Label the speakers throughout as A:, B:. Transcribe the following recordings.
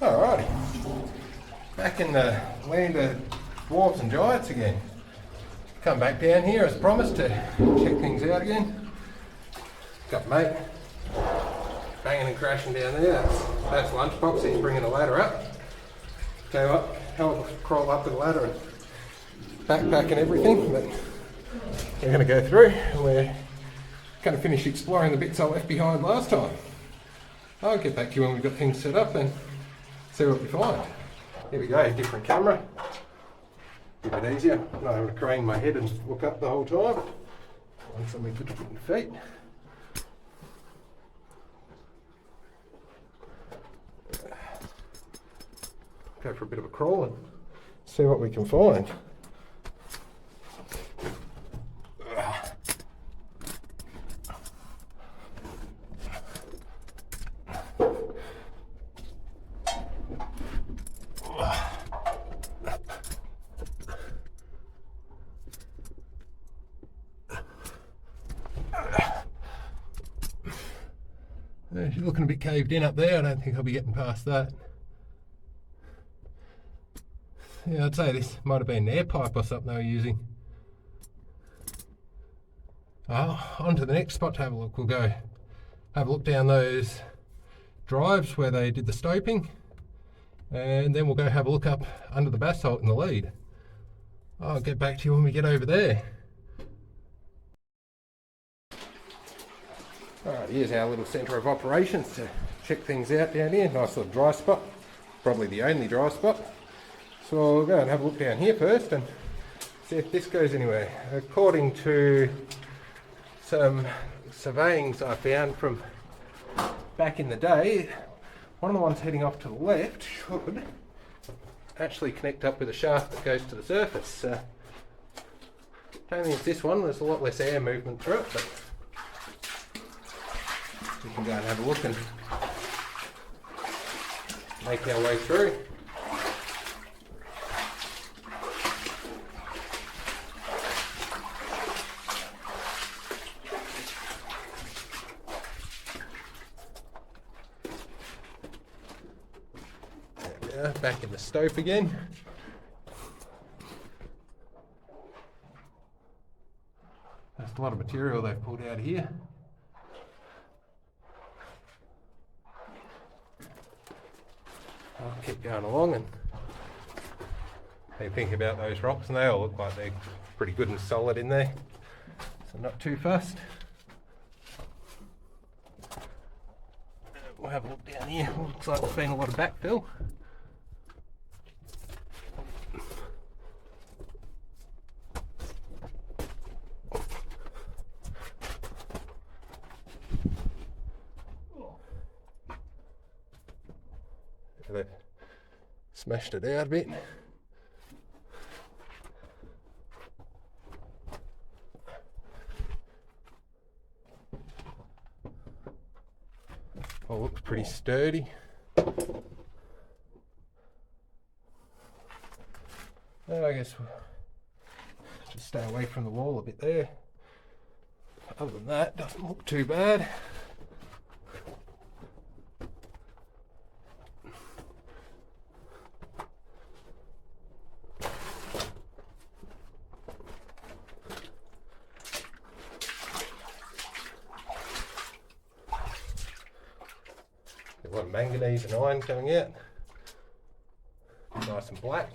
A: Alrighty, back in the land of dwarfs and giants again. Come back down here as promised to check things out again. Got mate banging and crashing down there. That's lunchbox. He's bringing a ladder up. Tell you what, help crawl up the ladder and backpack and everything. But we're going to go through and we're going to finish exploring the bits I left behind last time. I'll get back to you when we've got things set up and see what we find. Here we go, different camera. A bit easier. Not having to crane my head and look up the whole time. Want something good to put in feet. Go for a bit of a crawl and see what we can find. She's looking a bit caved in up there. I don't think I'll be getting past that. Yeah, I'd say this might have been an air pipe or something they were using. On to the next spot to have a look. We'll go have a look down those drives where they did the stoping, and then we'll go have a look up under the basalt in the lead. I'll get back to you when we get over there. Alright, here's our little centre of operations to check things out down here. Nice little dry spot, probably the only dry spot. So we'll go and have a look down here first and see if this goes anywhere. According to some surveyings I found from back in the day, one of the ones heading off to the left should actually connect up with a shaft that goes to the surface. Don't think it's this one, there's a lot less air movement through it, but we can go and have a look and make our way through. There we are, back in the stope again. That's a lot of material they've pulled out of here. I'll keep going along and think about those rocks, and they all look like they're pretty good and solid in there, so not too fussed. We'll have a look down here. Looks like there's been a lot of backfill. They've smashed it out a bit. Oh, looks pretty sturdy. I guess we'll just stay away from the wall a bit there. Other than that, doesn't look too bad. A lot of manganese and iron coming out. Nice and black.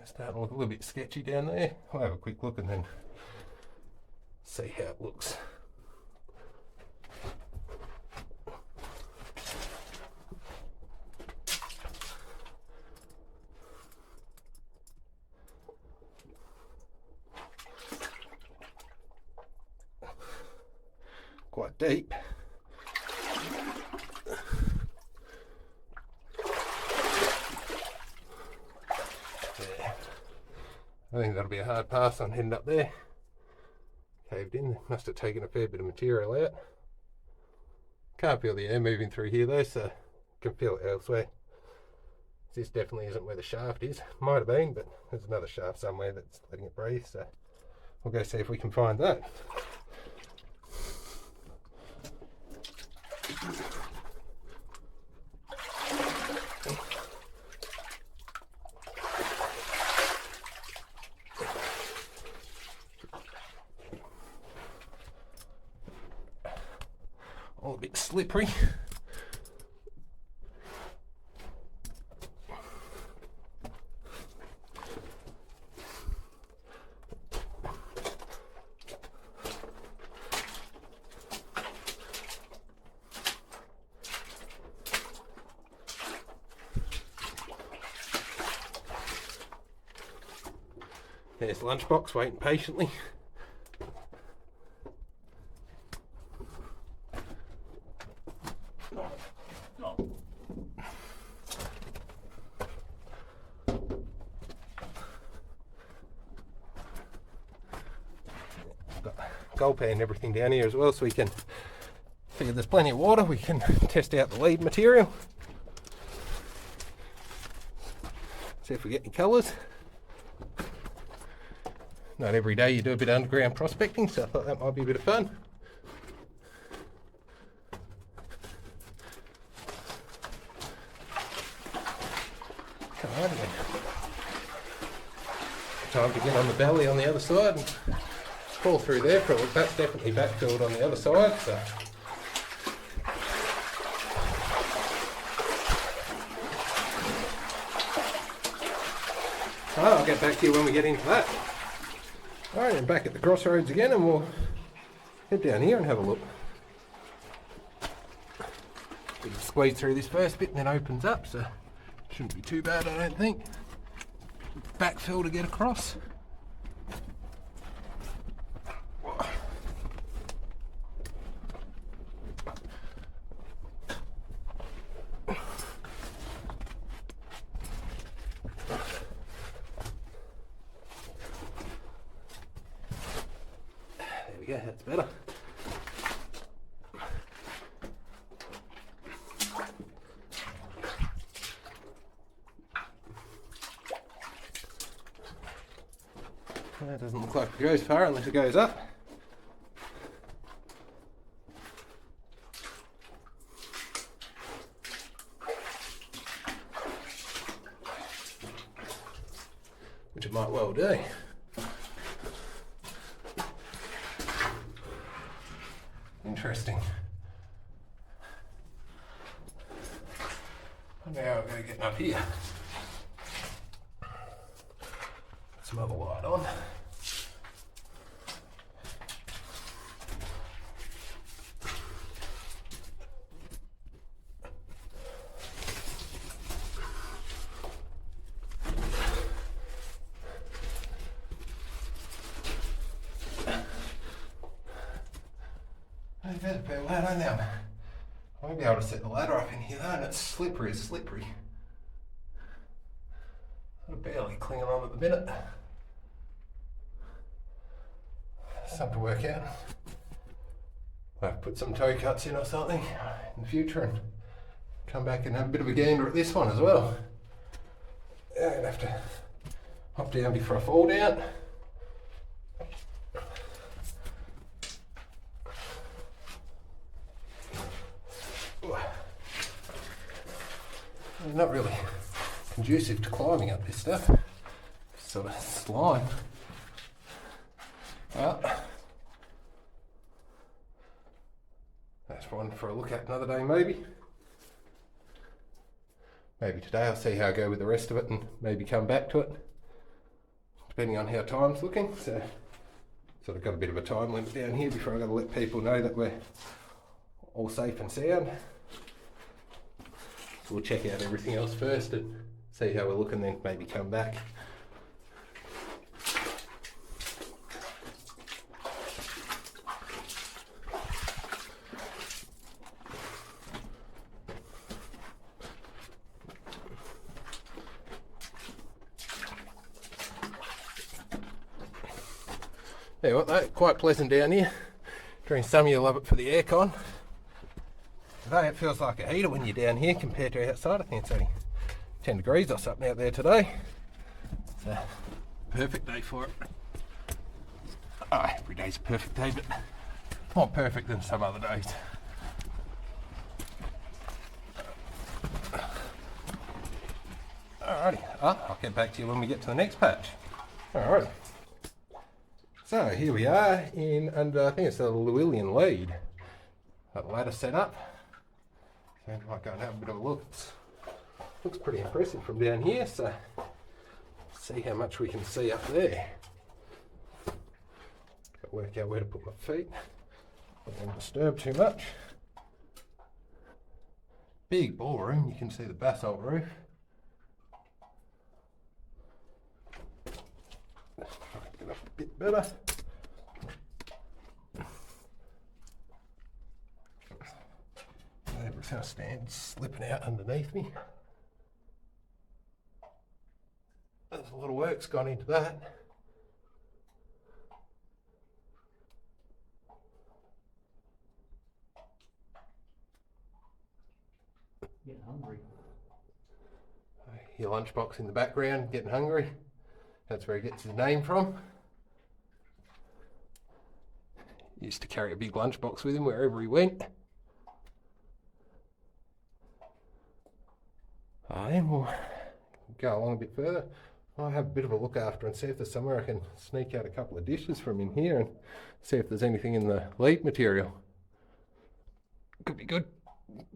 A: It's starting to look a little bit sketchy down there. I'll have a quick look and then see how it looks. Quite deep. I think that'll be a hard pass on heading up there. Caved in, must have taken a fair bit of material out. Can't feel the air moving through here though, so can feel it elsewhere. This definitely isn't where the shaft is. Might have been, but there's another shaft somewhere that's letting it breathe, so we'll go see if we can find that. All a bit slippery. There's Lunchbox waiting patiently. Got gold pan and everything down here as well, so we can figure there's plenty of water. We can test out the lead material, see if we get any colours. Not every day you do a bit of underground prospecting, so I thought that might be a bit of fun. Come on again. Time to get on the belly on the other side and pull through there for a look. That's definitely backfilled on the other side, so. I'll get back to you when we get into that. Alright, and back at the crossroads again, and we'll head down here and have a look. We can squeeze through this first bit and then opens up, so shouldn't be too bad, I don't think. Backfill to get across. Yeah, that's better. That doesn't look like it goes far unless it goes up. Which it might well do. Interesting. Now we're getting up here. Put some other light on. I better put a ladder on now. I won't be able to set the ladder up in here though, and it's slippery as slippery. I'm barely clinging on at the minute. Something to work out. I'll put some toe cuts in or something in the future and come back and have a bit of a gander at this one as well. Yeah, I'm gonna have to hop down before I fall down. It's not really conducive to climbing up this stuff. Sort of slime. Well, that's one for a look at another day maybe. Maybe today I'll see how I go with the rest of it and maybe come back to it, depending on how time's looking. So sort of got a bit of a time limit down here before I've got to let people know that we're all safe and sound. So we'll check out everything else first and see how we're looking, then maybe come back. There you what though, quite pleasant down here. During summer you'll love it for the aircon. today. It feels like a heater when you're down here compared to outside. I think it's only 10 degrees or something out there today. It's a perfect day for it. Oh, every day's a perfect day, but more perfect than some other days. Alrighty, I'll get back to you when we get to the next patch. Alrighty. So here we are in under, I think it's the Llewellyn lead. Got ladder set up. So I might go and have a bit of a look. Looks pretty impressive from down here, so see how much we can see up there. Got to work out where to put my feet. Don't want to disturb too much. Big ballroom, you can see the basalt roof. Get up a bit better. There's our stand slipping out underneath me. There's a lot of work's gone into that.
B: Getting hungry.
A: Your lunchbox in the background, getting hungry. That's where he gets his name from. He used to carry a big lunchbox with him wherever he went. And we'll go along a bit further. I'll have a bit of a look after and see if there's somewhere I can sneak out a couple of dishes from in here and see if there's anything in the lead material. Could be good.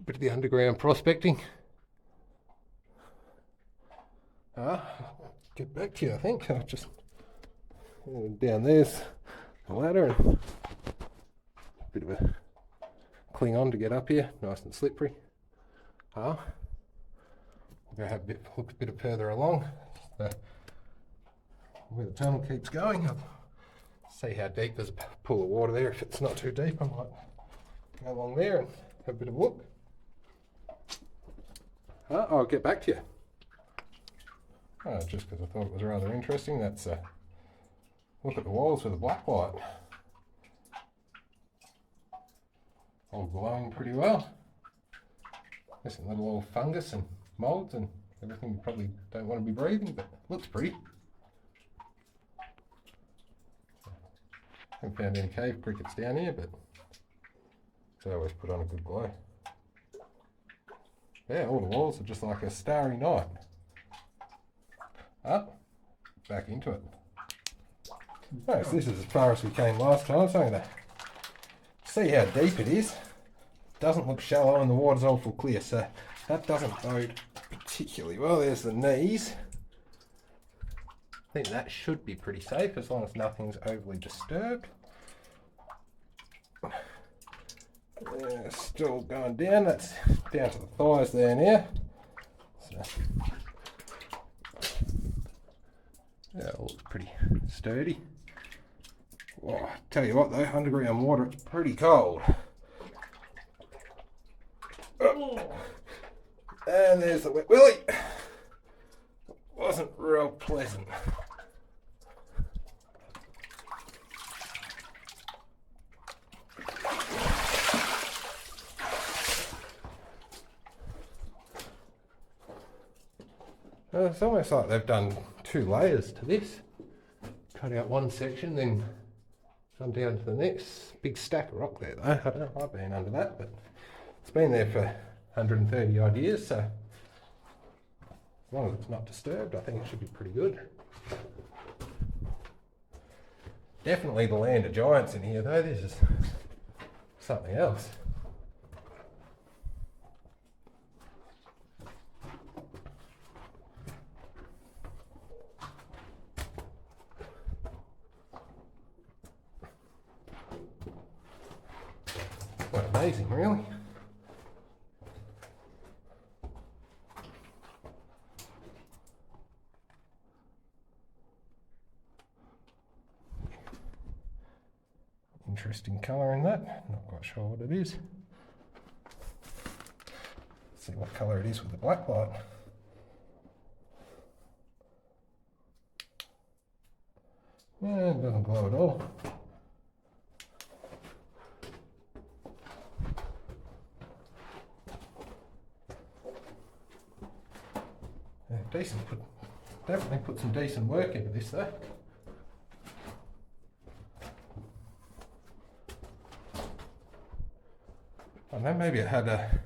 A: Bit of the underground prospecting. Get back to you, I think. I'll just down there's the ladder and a bit of a cling on to get up here, nice and slippery. We'll go have a bit, look a bit further along where the tunnel keeps going. I'll see how deep there's a pool of water there. If it's not too deep, I might go along there and have a bit of a look. I'll get back to you. Just because I thought it was rather interesting. That's a look at the walls with the black light. All glowing pretty well. There's some little old fungus and moulds and everything you probably don't want to be breathing, but it looks pretty. Haven't found any cave crickets down here, but they always put on a good glow. Yeah, all the walls are just like a starry night. Back into it. So this is as far as we came last time, so I'm going to see how deep it is. Doesn't look shallow and the water's awful clear, so that doesn't bode particularly well. There's the knees. I think that should be pretty safe as long as nothing's overly disturbed. Still going down, that's down to the thighs there now. So, yeah, it looks pretty sturdy. Oh, tell you what though, underground water, it's pretty cold. And there's the wet willy. Wasn't real pleasant. It's almost like they've done 2 layers to this. Cut out one section, then come down to the next. Big stack of rock there though. I don't know, I've been under that, but it's been there for 130 odd years, so as long as it's not disturbed, I think it should be pretty good. Definitely the land of giants in here though. This is something else. Quite amazing, really. Interesting colour in that. Not quite sure what it is. Let's see what colour it is with the black light. Yeah, it doesn't glow at all. definitely put some decent work into this though. I don't know, maybe it had a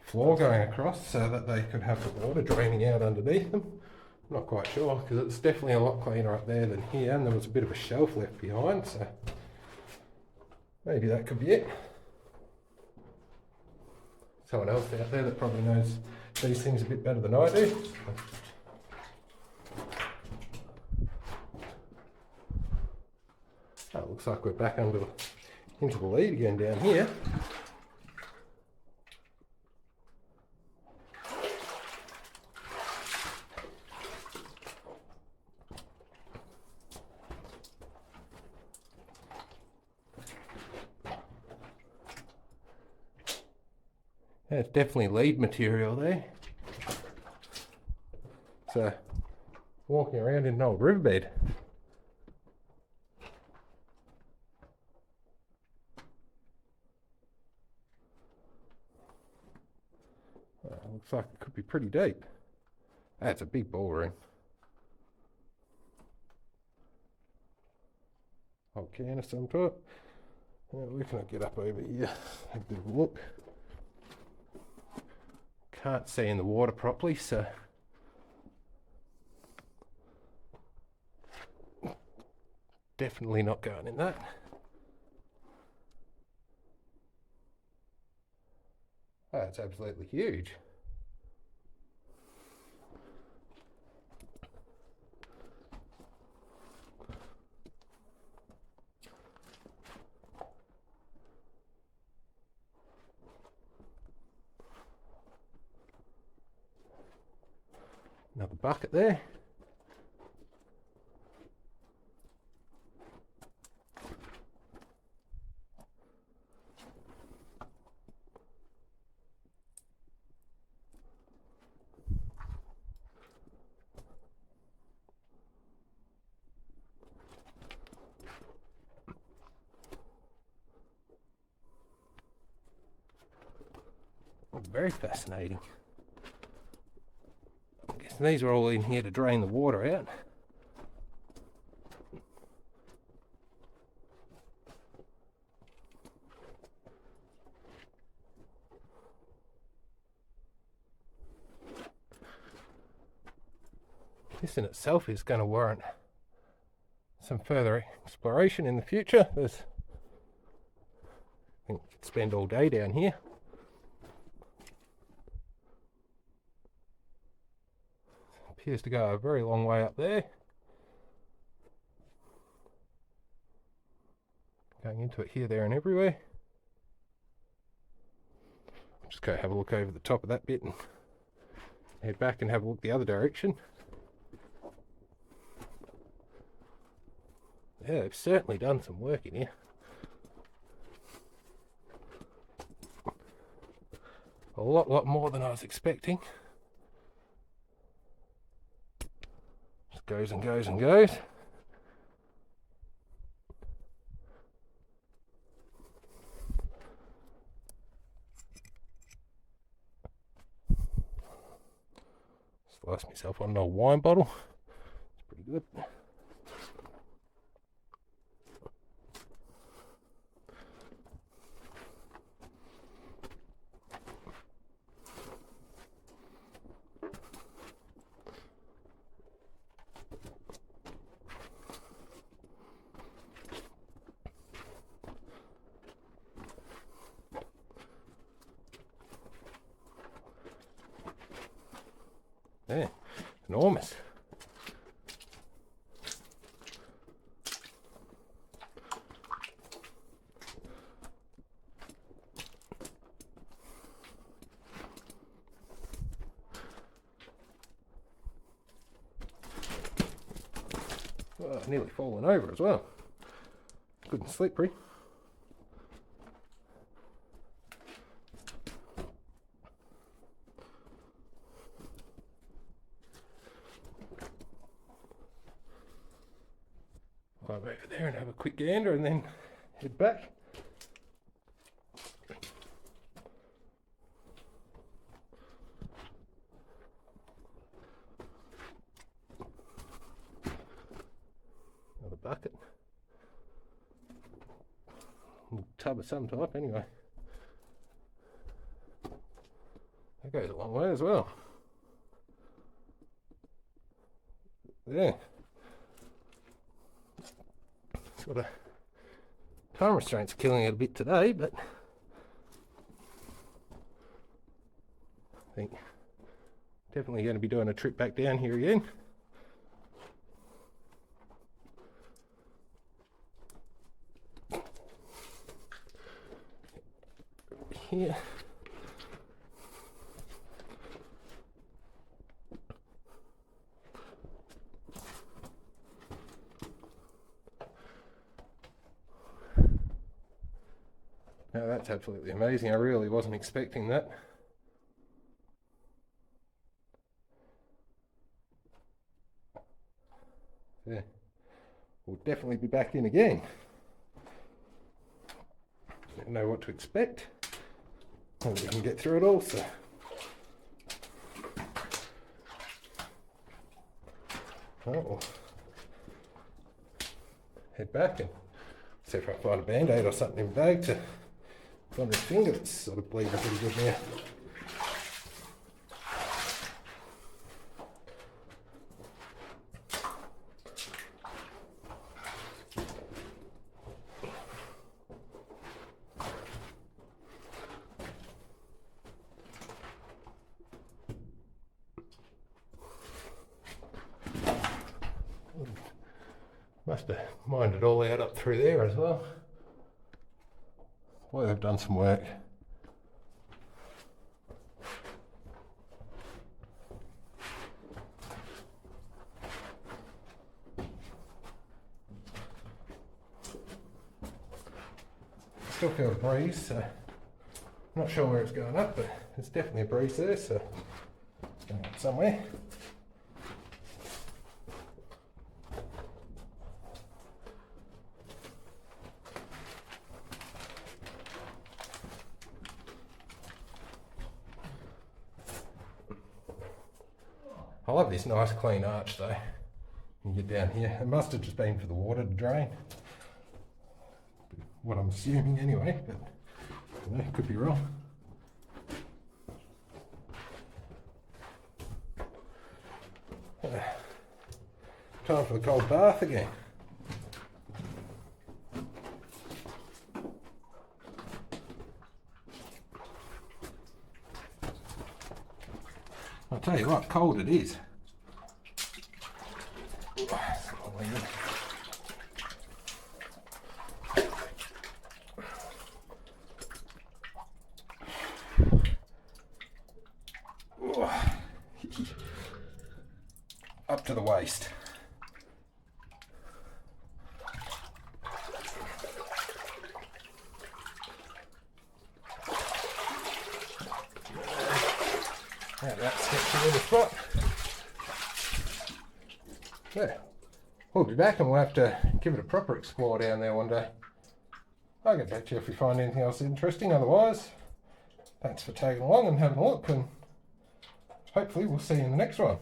A: floor going across so that they could have the water draining out underneath them. I'm not quite sure, because it's definitely a lot cleaner up there than here, and there was a bit of a shelf left behind, so maybe that could be it. Someone else out there that probably knows these things a bit better than I do. Oh, it looks like we're back into the lead again down here. Yeah, it's definitely lead material there. So, walking around in an old riverbed. Looks like it could be pretty deep. That's a big ballroom. Old can of some type. We can get up over here, have a bit of a look. Can't see in the water properly, so definitely not going in that. Oh, it's absolutely huge. Another bucket there. Very fascinating. I guess these are all in here to drain the water out. This in itself is going to warrant some further exploration in the future. I think we could spend all day down here. Appears to go a very long way up there. Going into it here, there and everywhere. Just go have a look over the top of that bit and head back and have a look the other direction. Yeah, they've certainly done some work in here. A lot more than I was expecting. Just goes and goes and goes. Sliced myself on an old wine bottle. It's pretty good. Yeah, enormous. Well, nearly fallen over as well. Good and slippery. Climb over there and have a quick gander and then head back. bucket. A tub of some type, anyway. That goes a long way as well. Yeah. Sort of time restraints are killing it a bit today, but I think definitely going to be doing a trip back down here again. Here. Now that's absolutely amazing. I really wasn't expecting that. Yeah, we'll definitely be back in again. Don't know what to expect. Hope we can get through it also. Oh, head back and see if I can find a band-aid or something in the bag to on his finger. It's sort of bleeding pretty good now. Must have mined it all out up through there as well. Boy, they've done some work. Still feel a breeze, so I'm not sure where it's going up, but there's definitely a breeze there, so it's going up somewhere. I love this nice clean arch though. You get down here. It must have just been for the water to drain. What I'm assuming anyway, but you know, could be wrong. Time for the cold bath again. I'll tell you what, cold it is. Up to the waist. That's sketchy little spot. Yeah, we'll be back and we'll have to give it a proper explore down there one day. I'll get back to you if we find anything else interesting. Otherwise, thanks for tagging along and having a look, and hopefully we'll see you in the next one.